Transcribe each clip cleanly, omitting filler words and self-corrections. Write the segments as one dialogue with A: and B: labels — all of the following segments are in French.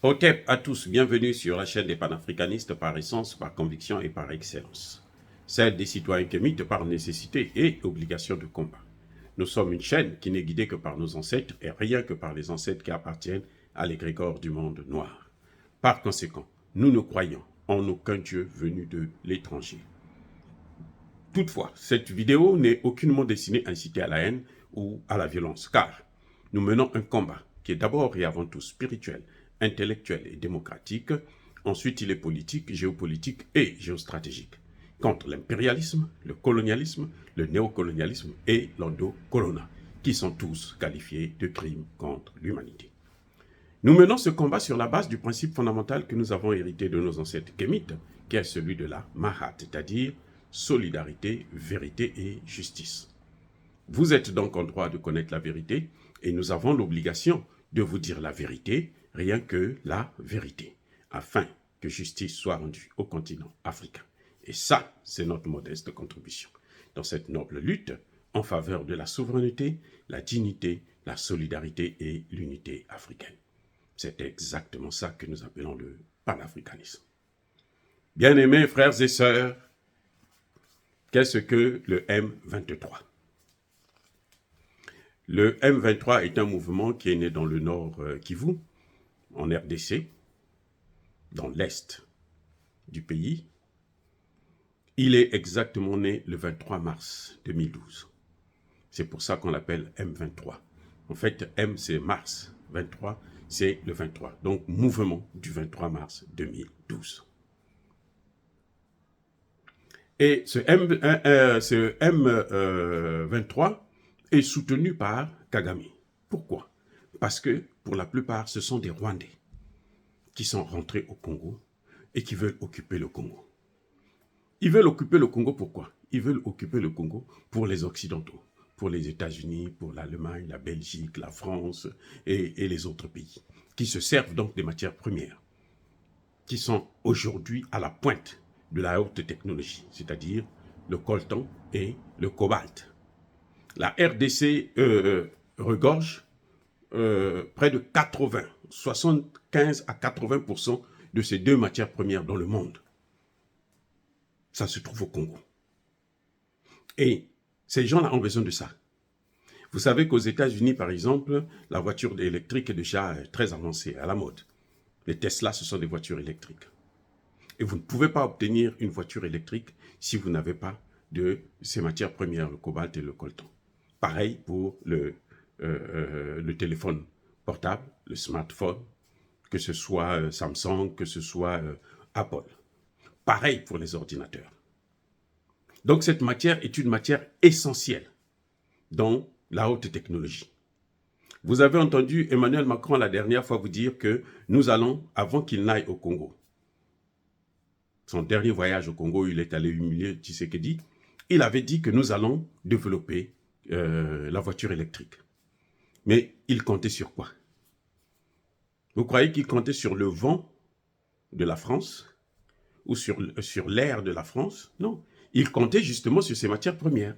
A: Ok à tous, bienvenue sur la chaîne des panafricanistes par essence, par conviction et par excellence. Celle des citoyens kémites par nécessité et obligation de combat. Nous sommes une chaîne qui n'est guidée que par nos ancêtres et rien que par les ancêtres qui appartiennent à l'égrégore du monde noir. Par conséquent, nous ne croyons en aucun Dieu venu de l'étranger. Toutefois, cette vidéo n'est aucunement destinée à inciter à la haine ou à la violence, car nous menons un combat qui est d'abord et avant tout spirituel, intellectuel et démocratique. Ensuite, il est politique, géopolitique et géostratégique, contre l'impérialisme, le colonialisme, le néocolonialisme et l'endocolona, qui sont tous qualifiés de crimes contre l'humanité. Nous menons ce combat sur la base du principe fondamental que nous avons hérité de nos ancêtres kémites, qui est celui de la Mahat, c'est-à-dire solidarité, vérité et justice. Vous êtes donc en droit de connaître la vérité et nous avons l'obligation de vous dire la vérité, rien que la vérité, afin que justice soit rendue au continent africain. Et ça, c'est notre modeste contribution dans cette noble lutte en faveur de la souveraineté, la dignité, la solidarité et l'unité africaine. C'est exactement ça que nous appelons le panafricanisme. Bien-aimés frères et sœurs, qu'est-ce que le M23? Le M23 est un mouvement qui est né dans le nord Kivu, en RDC, dans l'est du pays. Il est exactement né le 23 mars 2012. C'est pour ça qu'on l'appelle M23. En fait, M c'est mars, 23 c'est le 23. Donc, mouvement du 23 mars 2012. Et ce M23 est soutenu par Kagame. Pourquoi? Parce que, pour la plupart, ce sont des Rwandais qui sont rentrés au Congo et qui veulent occuper le Congo. Ils veulent occuper le Congo pourquoi? Ils veulent occuper le Congo pour les Occidentaux, pour les États-Unis, pour l'Allemagne, la Belgique, la France et les autres pays, qui se servent donc des matières premières, qui sont aujourd'hui à la pointe de la haute technologie, c'est-à-dire le coltan et le cobalt. La RDC regorge près de 75 à 80% de ces deux matières premières dans le monde. Ça se trouve au Congo. Et ces gens-là ont besoin de ça. Vous savez qu'aux États-Unis, par exemple, la voiture électrique est déjà très avancée, à la mode. Les Tesla, ce sont des voitures électriques. Et vous ne pouvez pas obtenir une voiture électrique si vous n'avez pas de ces matières premières, le cobalt et le coltan. Pareil pour le téléphone portable, le smartphone, que ce soit Samsung, que ce soit Apple. Pareil pour les ordinateurs. Donc cette matière est une matière essentielle dans la haute technologie. Vous avez entendu Emmanuel Macron la dernière fois vous dire que nous allons, avant qu'il n'aille au Congo, son dernier voyage au Congo, il est allé humilier Tshisekedi, il avait dit que nous allons développer la voiture électrique. Mais il comptait sur quoi? Vous croyez qu'il comptait sur le vent de la France ou sur l'air de la France? Non, il comptait justement sur ces matières premières.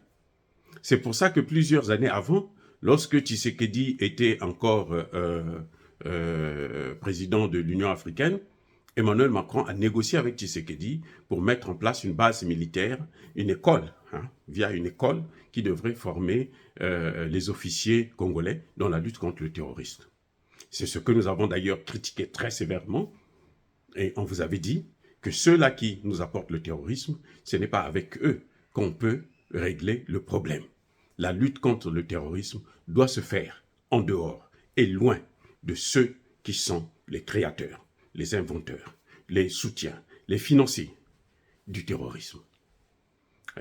A: C'est pour ça que plusieurs années avant, lorsque Tshisekedi était encore président de l'Union africaine, Emmanuel Macron a négocié avec Tshisekedi pour mettre en place une base militaire, une école, via une école qui devrait former les officiers congolais dans la lutte contre le terrorisme. C'est ce que nous avons d'ailleurs critiqué très sévèrement, et on vous avait dit que ceux-là qui nous apportent le terrorisme, ce n'est pas avec eux qu'on peut régler le problème. La lutte contre le terrorisme doit se faire en dehors et loin de ceux qui sont les créateurs, les inventeurs, les soutiens, les financiers du terrorisme.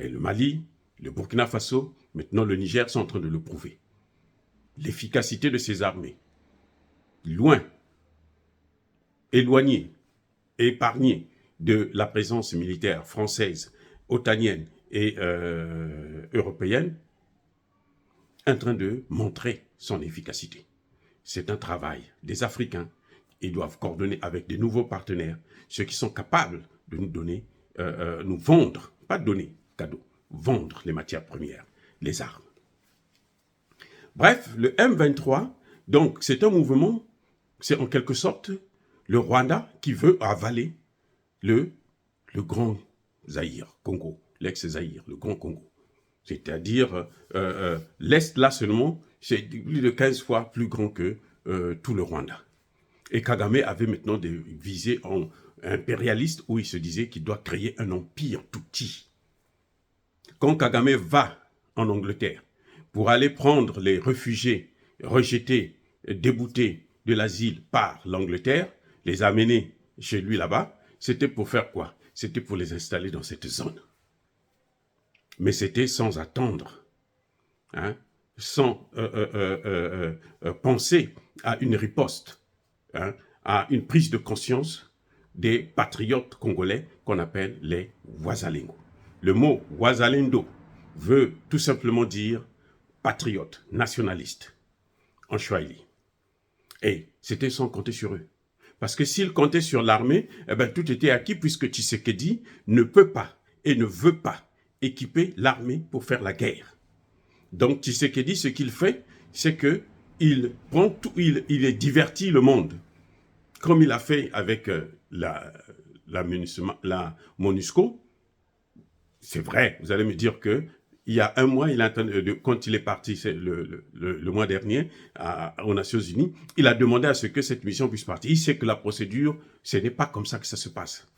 A: Et le Mali, le Burkina Faso, maintenant le Niger sont en train de le prouver. L'efficacité de ces armées, loin, éloignée, épargnée de la présence militaire française, otanienne et européenne, en train de montrer son efficacité. C'est un travail des Africains. Ils doivent coordonner avec des nouveaux partenaires, ceux qui sont capables de nous donner, nous vendre, pas donner, cadeau, vendre les matières premières, les armes. Bref, le M23, donc c'est un mouvement, c'est en quelque sorte le Rwanda qui veut avaler le grand Zaïre, Congo, l'ex-Zaïre, le grand Congo. C'est-à-dire, l'Est, là seulement, c'est plus de 15 fois plus grand que tout le Rwanda. Et Kagame avait maintenant des visées impérialistes où il se disait qu'il doit créer un empire tout petit. Quand Kagame va en Angleterre pour aller prendre les réfugiés rejetés, déboutés de l'asile par l'Angleterre, les amener chez lui là-bas, c'était pour faire quoi? C'était pour les installer dans cette zone. Mais c'était sans attendre, hein, sans penser à une riposte, hein, à une prise de conscience des patriotes congolais qu'on appelle les Wazalendo. Le mot Wazalendo veut tout simplement dire patriote, nationaliste, en Swahili. Et c'était sans compter sur eux. Parce que s'ils comptaient sur l'armée, eh ben, tout était acquis puisque Tshisekedi ne peut pas et ne veut pas équiper l'armée pour faire la guerre. Donc Tshisekedi, ce qu'il fait, c'est qu'il prend tout, il divertit le monde. Comme il a fait avec la MONUSCO. C'est vrai, vous allez me dire que il y a un mois, quand il est parti le mois dernier aux Nations Unies, il a demandé à ce que cette mission puisse partir. Il sait que la procédure, ce n'est pas comme ça que ça se passe.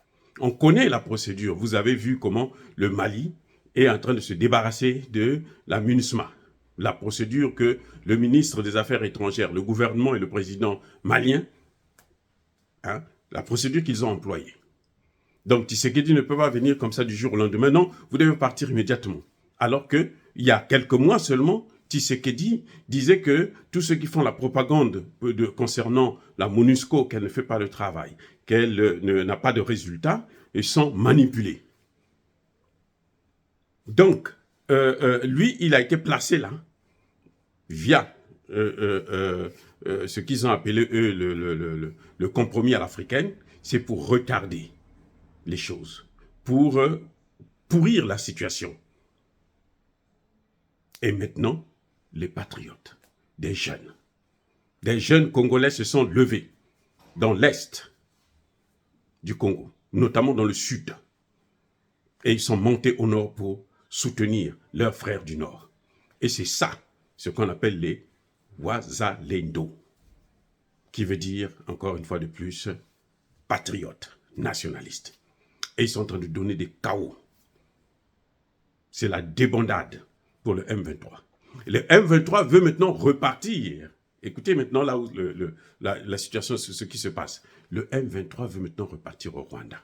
A: On connaît la procédure. Vous avez vu comment le Mali est en train de se débarrasser de la MINUSMA. La procédure que le ministre des Affaires étrangères, le gouvernement et le président malien, hein, la procédure qu'ils ont employée. Donc Tshisekedi ne peut pas venir comme ça du jour au lendemain. Non, vous devez partir immédiatement. Alors qu'il y a quelques mois seulement, Tshisekedi disait que tous ceux qui font la propagande concernant la MONUSCO, qu'elle ne fait pas le travail, qu'elle n'a pas de résultats, ils sont manipulés. Donc, lui, il a été placé là, via ce qu'ils ont appelé, eux, le compromis à l'africaine, c'est pour retarder les choses, pour pourrir la situation. Et maintenant, les patriotes, des jeunes Congolais se sont levés dans l'Est du Congo, notamment dans le Sud. Et ils sont montés au Nord pour soutenir leurs frères du Nord. Et c'est ça, ce qu'on appelle les Wazalendo, qui veut dire, encore une fois de plus, patriotes, nationalistes. Et ils sont en train de donner des chaos. C'est la débandade pour le M23. Le M23 veut maintenant repartir. Écoutez maintenant là où la situation, ce qui se passe. Le M23 veut maintenant repartir au Rwanda.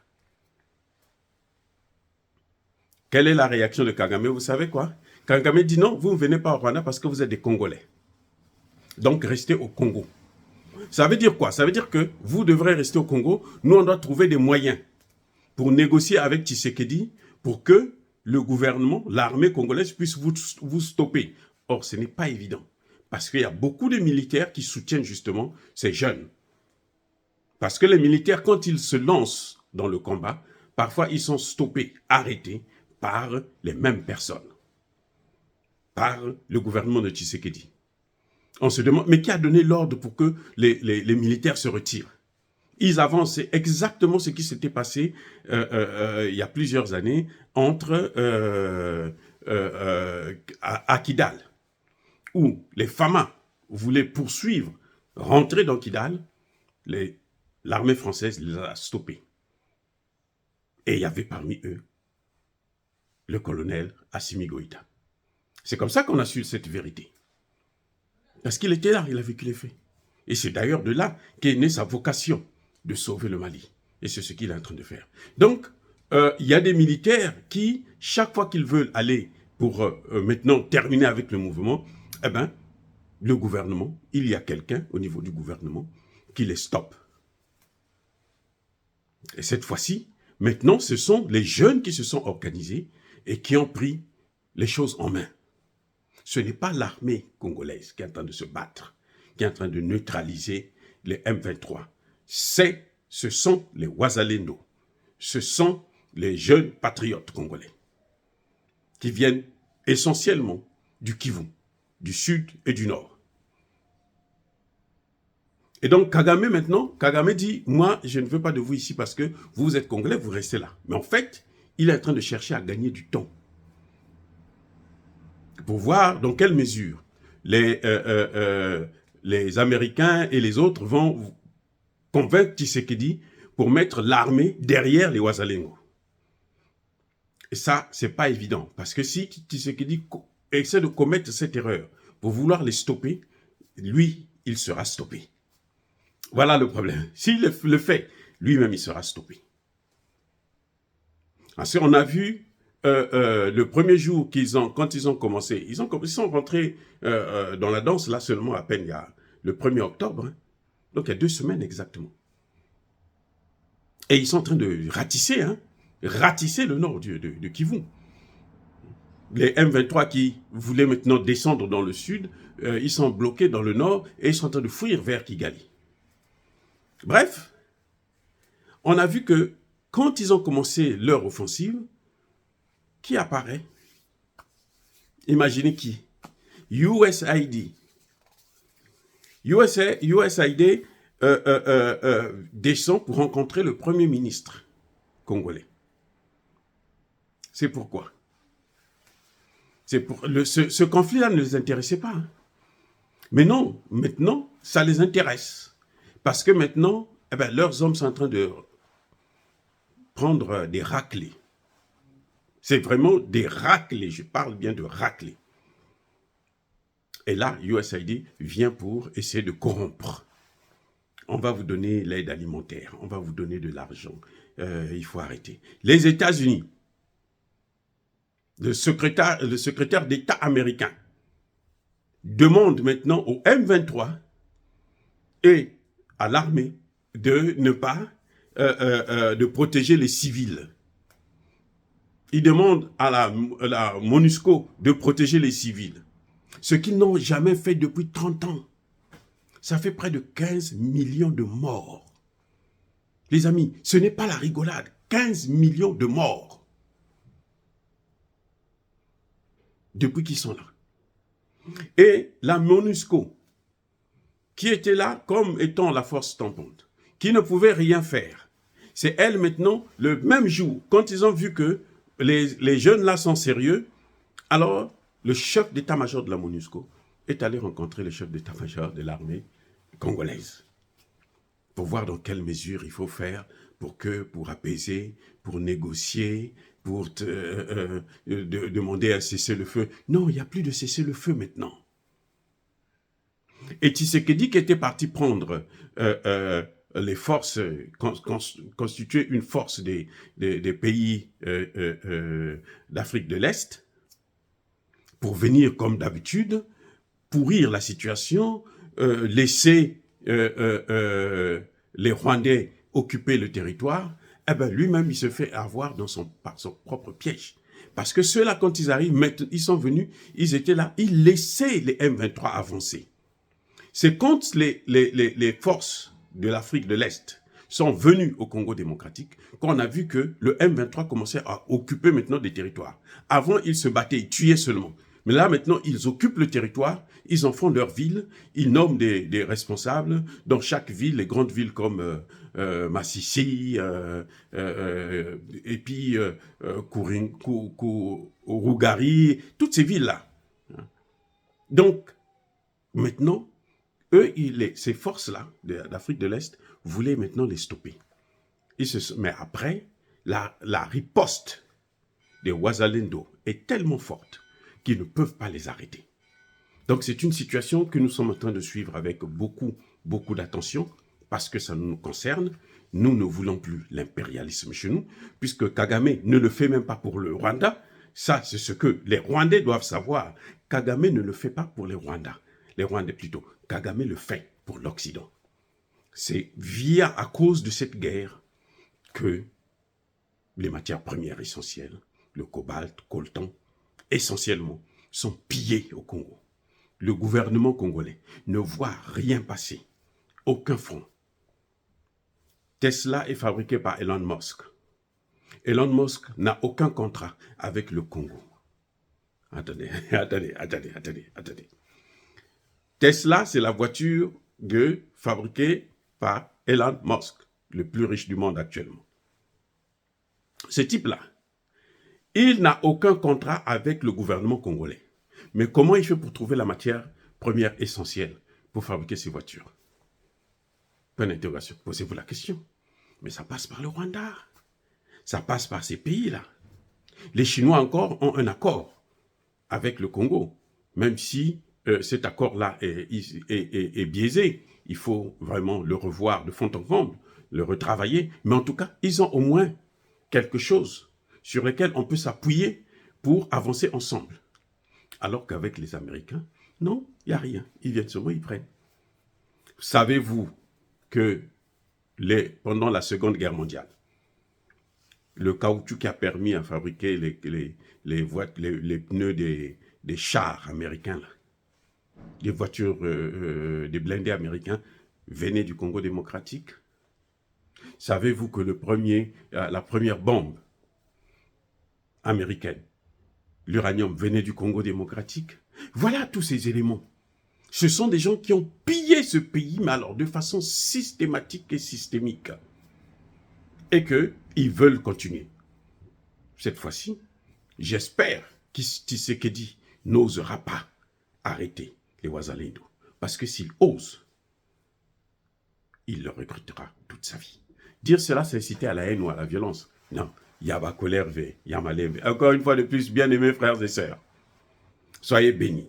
A: Quelle est la réaction de Kagame? Vous savez quoi? Kagame dit non, vous ne venez pas au Rwanda parce que vous êtes des Congolais. Donc restez au Congo. Ça veut dire quoi? Ça veut dire que vous devrez rester au Congo. Nous, on doit trouver des moyens pour négocier avec Tshisekedi pour que le gouvernement, l'armée congolaise puisse vous stopper. Or, ce n'est pas évident. Parce qu'il y a beaucoup de militaires qui soutiennent justement ces jeunes. Parce que les militaires, quand ils se lancent dans le combat, parfois ils sont stoppés, arrêtés par les mêmes personnes. Par le gouvernement de Tshisekedi. On se demande, mais qui a donné l'ordre pour que les militaires se retirent? Ils avancent, c'est exactement ce qui s'était passé il y a plusieurs années entre à Kidal, où les Fama voulaient poursuivre, rentrer dans Kidal, l'armée française les a stoppés. Et il y avait parmi eux le colonel Assimi Goïta. C'est comme ça qu'on a su cette vérité. Parce qu'il était là, il a vécu les faits. Et c'est d'ailleurs de là qu'est née sa vocation de sauver le Mali. Et c'est ce qu'il est en train de faire. Donc, il y a des militaires qui, chaque fois qu'ils veulent aller pour maintenant terminer avec le mouvement, eh ben, le gouvernement, il y a quelqu'un au niveau du gouvernement qui les stoppe. Et cette fois-ci, maintenant, ce sont les jeunes qui se sont organisés et qui ont pris les choses en main. Ce n'est pas l'armée congolaise qui est en train de se battre, qui est en train de neutraliser les M23. Ce sont les Wazalendo. Ce sont les jeunes patriotes congolais qui viennent essentiellement du Kivu, du Sud et du Nord. Et donc Kagame maintenant, Kagame dit, moi je ne veux pas de vous ici parce que vous êtes Congolais, vous restez là. Mais en fait, il est en train de chercher à gagner du temps. Pour voir dans quelle mesure les Américains et les autres vont convaincre Tshisekedi pour mettre l'armée derrière les Ouazalengos. Et ça, c'est pas évident. Parce que si Tshisekedi essaie de commettre cette erreur pour vouloir les stopper, lui, il sera stoppé. Voilà le problème. S'il le fait, lui-même, il sera stoppé. Ensuite, on a vu le premier jour quand ils ont commencé, ils sont rentrés dans la danse là seulement à peine il y a le 1er octobre. Hein. Donc il y a 2 semaines exactement. Et ils sont en train de ratisser le nord de Kivu. Les M23 qui voulaient maintenant descendre dans le sud, ils sont bloqués dans le nord et ils sont en train de fuir vers Kigali. Bref, on a vu que quand ils ont commencé leur offensive, qui apparaît? Imaginez qui? USAID. USAID descend pour rencontrer le Premier ministre congolais. C'est pourquoi? Ce conflit-là ne les intéressait pas. Hein. Mais non, maintenant, ça les intéresse. Parce que maintenant, leurs hommes sont en train de prendre des raclés. C'est vraiment des raclés, je parle bien de raclés. Et là, USAID vient pour essayer de corrompre. On va vous donner l'aide alimentaire, on va vous donner de l'argent. Il faut arrêter. Les États-Unis, le secrétaire d'État américain, demande maintenant au M23 et à l'armée de ne pas de protéger les civils. Il demande à la MONUSCO de protéger les civils. Ce qu'ils n'ont jamais fait depuis 30 ans. Ça fait près de 15 millions de morts. Les amis, ce n'est pas la rigolade. 15 millions de morts. Depuis qu'ils sont là. Et la MONUSCO, qui était là comme étant la force tampante, qui ne pouvait rien faire. C'est elle maintenant, le même jour, quand ils ont vu que les jeunes là sont sérieux, alors le chef d'état-major de la MONUSCO est allé rencontrer le chef d'état-major de l'armée congolaise pour voir dans quelle mesure il faut faire pour apaiser, pour négocier, pour demander un cessez-le-feu. Non, il n'y a plus de cessez-le-feu maintenant. Et Tshisekedi qui était parti prendre les forces, constituer une force des pays d'Afrique de l'Est, pour venir comme d'habitude, pourrir la situation, laisser les Rwandais occuper le territoire, lui-même il se fait avoir par son propre piège. Parce que ceux-là, quand ils arrivent, ils sont venus, ils étaient là, ils laissaient les M23 avancer. C'est quand les forces de l'Afrique de l'Est sont venues au Congo démocratique qu'on a vu que le M23 commençait à occuper maintenant des territoires. Avant, ils se battaient, ils tuaient seulement. Mais là, maintenant, ils occupent le territoire, ils en font leur ville, ils nomment des responsables dans chaque ville, les grandes villes comme Massissi, et puis Rugari, toutes ces villes-là. Donc, maintenant, eux, ces forces-là d'Afrique de l'Est voulaient maintenant les stopper. Mais après, la riposte des Ouazalendo est tellement forte qu'ils ne peuvent pas les arrêter. Donc c'est une situation que nous sommes en train de suivre avec beaucoup, beaucoup d'attention parce que ça nous concerne. Nous ne voulons plus l'impérialisme chez nous, puisque Kagame ne le fait même pas pour le Rwanda. Ça, c'est ce que les Rwandais doivent savoir. Kagame ne le fait pas pour les Rwandais. Les Rwandais plutôt. Kagame le fait pour l'Occident. C'est à cause de cette guerre que les matières premières essentielles, le cobalt, coltan, essentiellement, sont pillés au Congo. Le gouvernement congolais ne voit rien passer, aucun front. Tesla est fabriqué par Elon Musk. Elon Musk n'a aucun contrat avec le Congo. Attendez. Tesla, c'est la voiture fabriqué par Elon Musk, le plus riche du monde actuellement. Ce type-là, il n'a aucun contrat avec le gouvernement congolais. Mais comment il fait pour trouver la matière première essentielle pour fabriquer ces voitures? Point d'interrogation. Posez-vous la question. Mais ça passe par le Rwanda. Ça passe par ces pays-là. Les Chinois encore ont un accord avec le Congo, même si cet accord-là est biaisé. Il faut vraiment le revoir de fond en comble, le retravailler. Mais en tout cas, ils ont au moins quelque chose sur lequel on peut s'appuyer pour avancer ensemble. Alors qu'avec les Américains, non, il n'y a rien. Ils viennent seulement, ils prennent. Savez-vous que pendant la Seconde Guerre mondiale, le caoutchouc qui a permis à fabriquer les pneus des chars américains, là, des voitures, des blindés américains, venaient du Congo démocratique? Savez-vous que la première bombe américaine, l'uranium, venait du Congo démocratique? Voilà tous ces éléments. Ce sont des gens qui ont pillé ce pays, mais alors de façon systématique et systémique. Et qu'ils veulent continuer. Cette fois-ci, j'espère que Tshisekedi n'osera pas arrêter les Wazalendo. Parce que s'il ose, il le regrettera toute sa vie. Dire cela, c'est inciter à la haine ou à la violence. Non, Yaba colère ve, Yamaleve. Encore une fois de plus, bien-aimés frères et sœurs, soyez bénis.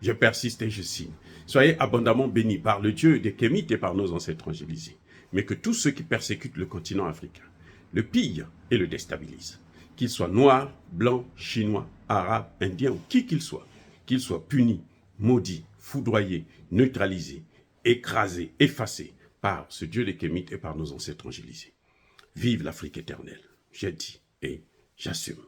A: Je persiste et je signe. Soyez abondamment bénis par le Dieu des Kémites et par nos ancêtres angélisés. Mais que tous ceux qui persécutent le continent africain le pillent et le déstabilisent. Qu'ils soient noirs, blancs, chinois, arabes, indiens ou qui qu'ils soient punis, maudits, foudroyés, neutralisés, écrasés, effacés par ce Dieu des Kémites et par nos ancêtres angélisés. Vive l'Afrique éternelle, j'ai dit et j'assume.